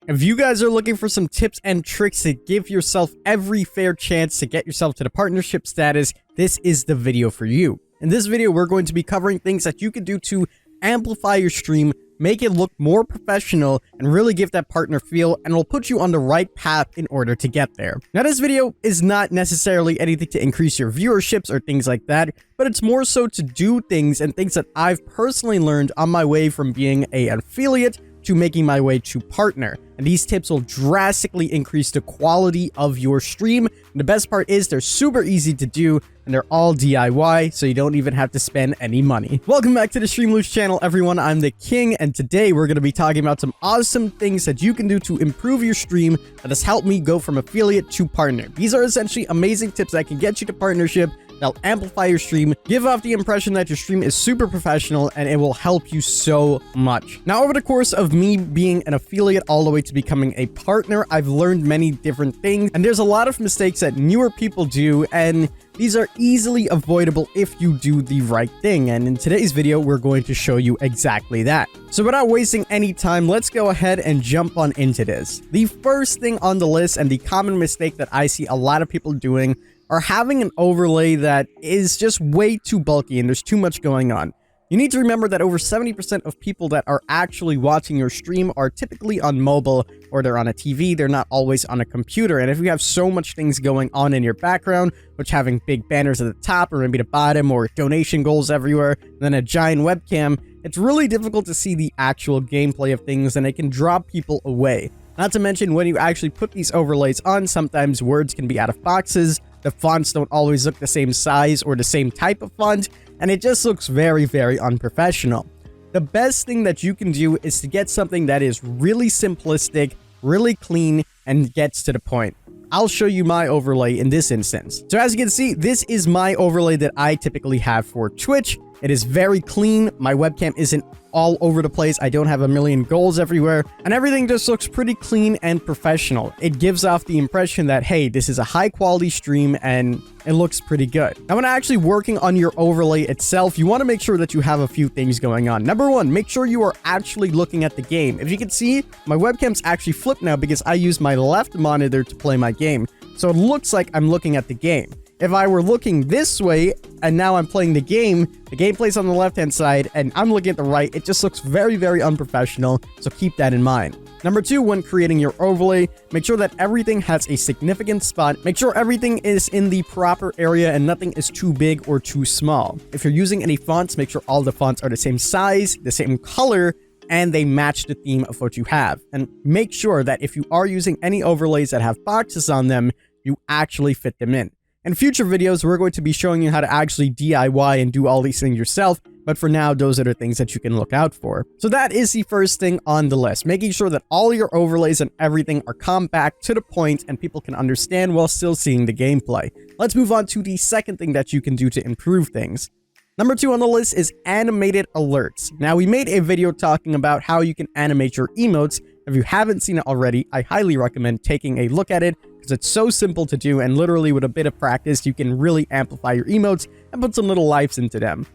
If you guys are looking for some tips and tricks to give yourself every fair chance to get yourself to the partnership status, this is the video for you. In this video, we're going to be covering things that you can do to amplify your stream, make it look more professional, and really give that partner feel, and it'll put you on the right path in order to get there. Now, this video is not necessarily anything to increase your viewerships or things like that, but it's more so to do things and things that I've personally learned on my way from being an affiliate to making my way to partner. And these tips will drastically increase the quality of your stream. And the best part is they're super easy to do, and they're all DIY, so you don't even have to spend any money. Welcome back to the Streamloose channel, everyone. I'm the King, and today we're going to be talking about some awesome things that you can do to improve your stream that has helped me go from affiliate to partner. These are essentially amazing tips that can get you to partnership. They'll amplify your stream, give off the impression that your stream is super professional, and it will help you so much. Now, over the course of me being an affiliate all the way to becoming a partner, I've learned many different things, and there's a lot of mistakes that newer people do, and these are easily avoidable if you do the right thing. And in today's video, we're going to show you exactly that. So without wasting any time, let's go ahead and jump on into this. The first thing on the list, and the common mistake that I see a lot of people doing, are having an overlay that is just way too bulky and there's too much going on. You need to remember that over 70% of people that are actually watching your stream are typically on mobile, or they're on a TV, they're not always on a computer. And if you have so much things going on in your background, which having big banners at the top or maybe the bottom, or donation goals everywhere, and then a giant webcam, it's really difficult to see the actual gameplay of things, and it can draw people away. Not to mention, when you actually put these overlays on, sometimes words can be out of boxes, the fonts don't always look the same size or the same type of font, and it just looks very, very unprofessional. The best thing that you can do is to get something that is really simplistic, really clean, and gets to the point. I'll show you my overlay in this instance. So as you can see, this is my overlay that I typically have for Twitch. It is very clean. My webcam isn't all over the place. I don't have a million goals everywhere, and everything just looks pretty clean and professional. It gives off the impression that, hey, this is a high quality stream and it looks pretty good. Now, when actually working on your overlay itself, you want to make sure that you have a few things going on. Number one, make sure you are actually looking at the game. If you can see, my webcam's actually flipped now because I use my left monitor to play my game. So it looks like I'm looking at the game. If I were looking this way and now I'm playing the gameplay's on the left-hand side and I'm looking at the right, it just looks very, very unprofessional, so keep that in mind. Number two, when creating your overlay, make sure that everything has a significant spot. Make sure everything is in the proper area and nothing is too big or too small. If you're using any fonts, make sure all the fonts are the same size, the same color, and they match the theme of what you have. And make sure that if you are using any overlays that have boxes on them, you actually fit them in. In future videos, we're going to be showing you how to actually DIY and do all these things yourself, but for now, those are the things that you can look out for. So that is the first thing on the list, making sure that all your overlays and everything are compact, to the point, and people can understand while still seeing the gameplay. Let's move on to the second thing that you can do to improve things. Number two on the list is animated alerts. Now, we made a video talking about how you can animate your emotes. If you haven't seen it already, I highly recommend taking a look at it, because it's so simple to do, and literally with a bit of practice, you can really amplify your emotes and put some little lives into them.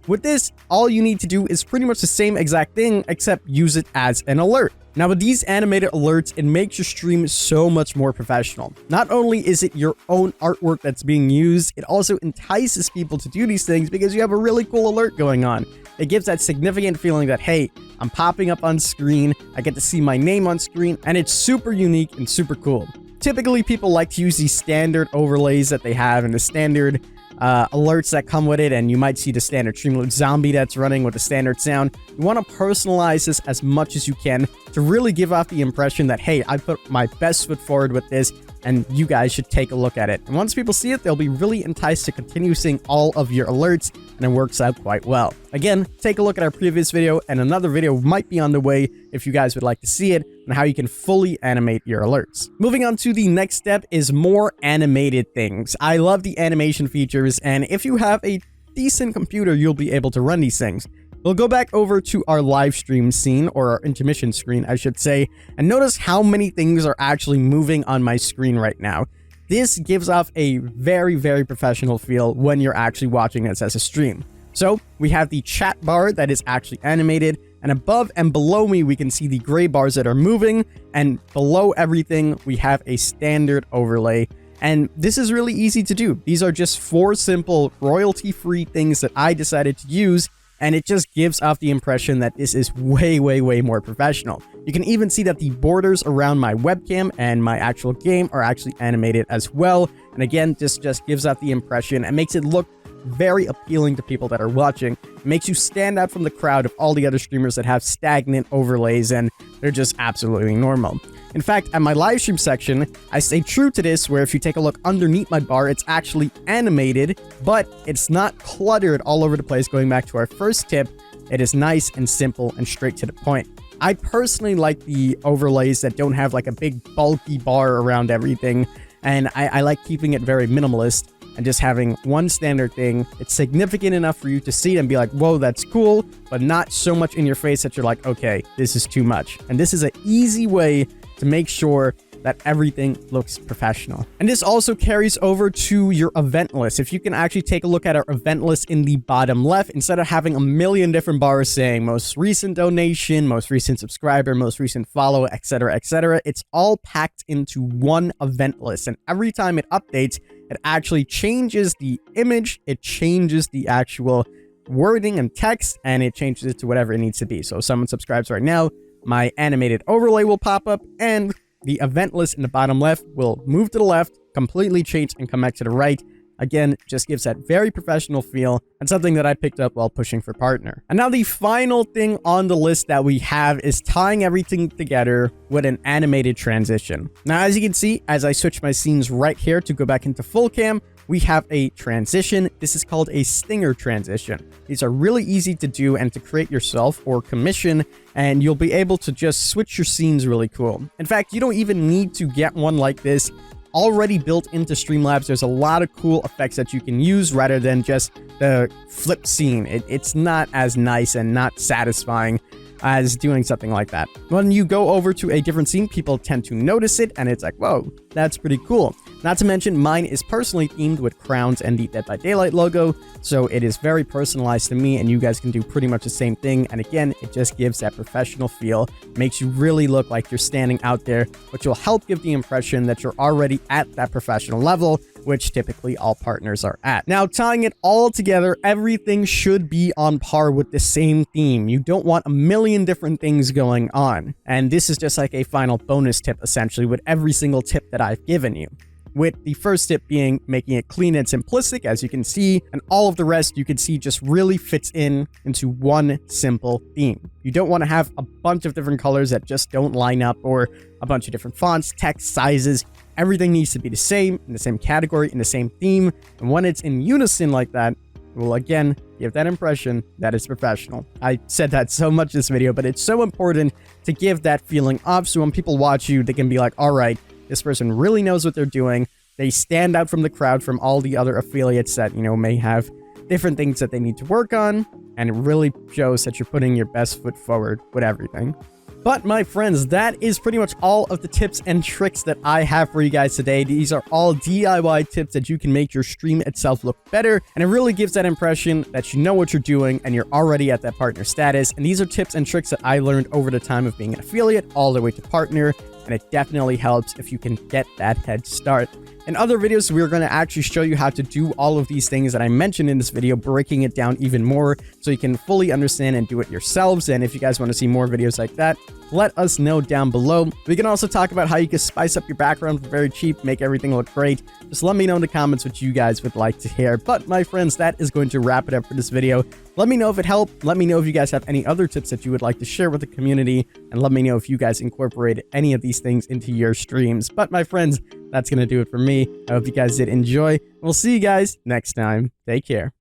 With this, all you need to do is pretty much the same exact thing, except use it as an alert. Now, with these animated alerts, it makes your stream so much more professional. Not only is it your own artwork that's being used, it also entices people to do these things because you have a really cool alert going on. It gives that significant feeling that, hey, I'm popping up on screen, I get to see my name on screen, and it's super unique and super cool. Typically, people like to use these standard overlays that they have and the standard alerts that come with it, and you might see the standard Streamloose zombie that's running with the standard sound. You want to personalize this as much as you can to really give off the impression that, hey, I put my best foot forward with this, and you guys should take a look at it. And once people see it, they'll be really enticed to continue seeing all of your alerts, and it works out quite well. Again, take a look at our previous video, and another video might be on the way if you guys would like to see it, and how you can fully animate your alerts. Moving on to the next step is more animated things. I love the animation features, and if you have a decent computer, you'll be able to run these things. We'll go back over to our live stream scene, or our intermission screen, I should say, and notice how many things are actually moving on my screen right now. This gives off a very, very professional feel when you're actually watching this as a stream. So we have the chat bar that is actually animated. And above and below me, we can see the gray bars that are moving, and below everything, we have a standard overlay. And this is really easy to do. These are just 4 simple royalty-free things that I decided to use, and it just gives off the impression that this is way, way, way more professional. You can even see that the borders around my webcam and my actual game are actually animated as well. And again, this just gives out the impression and makes it look very appealing to people that are watching. It makes you stand out from the crowd of all the other streamers that have stagnant overlays and they're just absolutely normal. In fact, at my live stream section, I stay true to this, where if you take a look underneath my bar, it's actually animated, but it's not cluttered all over the place. Going back to our first tip, it is nice and simple and straight to the point. I personally like the overlays that don't have like a big bulky bar around everything, and I like keeping it very minimalist and just having one standard thing. It's significant enough for you to see it and be like, whoa, that's cool, but not so much in your face that you're like, okay, this is too much. And this is an easy way to make sure that everything looks professional. And this also carries over to your event list. If you can actually take a look at our event list in the bottom left, instead of having a million different bars saying most recent donation, most recent subscriber, most recent follow, etc., it's all packed into one event list. And every time it updates, it actually changes the image, it changes the actual wording and text, and it changes it to whatever it needs to be. So if someone subscribes right now, my animated overlay will pop up, and the event list in the bottom left will move to the left, completely change, and come back to the right. Again, just gives that very professional feel, and something that I picked up while pushing for partner. And now the final thing on the list that we have is tying everything together with an animated transition. Now, as you can see, as I switch my scenes right here to go back into full cam, we have a transition. This is called a stinger transition. These are really easy to do and to create yourself or commission, and you'll be able to just switch your scenes really cool. In fact, you don't even need to get one like this already built into Streamlabs. There's a lot of cool effects that you can use rather than just the flip scene. It's not as nice and not satisfying as doing something like that. When you go over to a different scene, people tend to notice it, and it's like, whoa, that's pretty cool. Not to mention, mine is personally themed with crowns and the Dead by Daylight logo, so it is very personalized to me, and you guys can do pretty much the same thing. And again, it just gives that professional feel, makes you really look like you're standing out there, which will help give the impression that you're already at that professional level, which typically all partners are at. Now, tying it all together, everything should be on par with the same theme. You don't want a million different things going on. And this is just like a final bonus tip, essentially, with every single tip that I've given you. With the first tip being making it clean and simplistic, as you can see, and all of the rest you can see just really fits into one simple theme. You don't want to have a bunch of different colors that just don't line up, or a bunch of different fonts, text, sizes. Everything needs to be the same, in the same category, in the same theme. And when it's in unison like that, it will again give that impression that it's professional. I said that so much this video, but it's so important to give that feeling off, so when people watch you, they can be like, all right, this person really knows what they're doing. They stand out from the crowd from all the other affiliates that, you know, may have different things that they need to work on. And it really shows that you're putting your best foot forward with everything. But my friends, that is pretty much all of the tips and tricks that I have for you guys today. These are all DIY tips that you can make your stream itself look better. And it really gives that impression that you know what you're doing and you're already at that partner status. And these are tips and tricks that I learned over the time of being an affiliate all the way to partner. And it definitely helps if you can get that head start. In other videos, we're going to actually show you how to do all of these things that I mentioned in this video, breaking it down even more so you can fully understand and do it yourselves. And if you guys want to see more videos like that, let us know down below. We can also talk about how you can spice up your background for very cheap, make everything look great. Just let me know in the comments what you guys would like to hear. But my friends, that is going to wrap it up for this video. Let me know if it helped. Let me know if you guys have any other tips that you would like to share with the community. And let me know if you guys incorporated any of these things into your streams. But my friends, that's going to do it for me. I hope you guys did enjoy. We'll see you guys next time. Take care.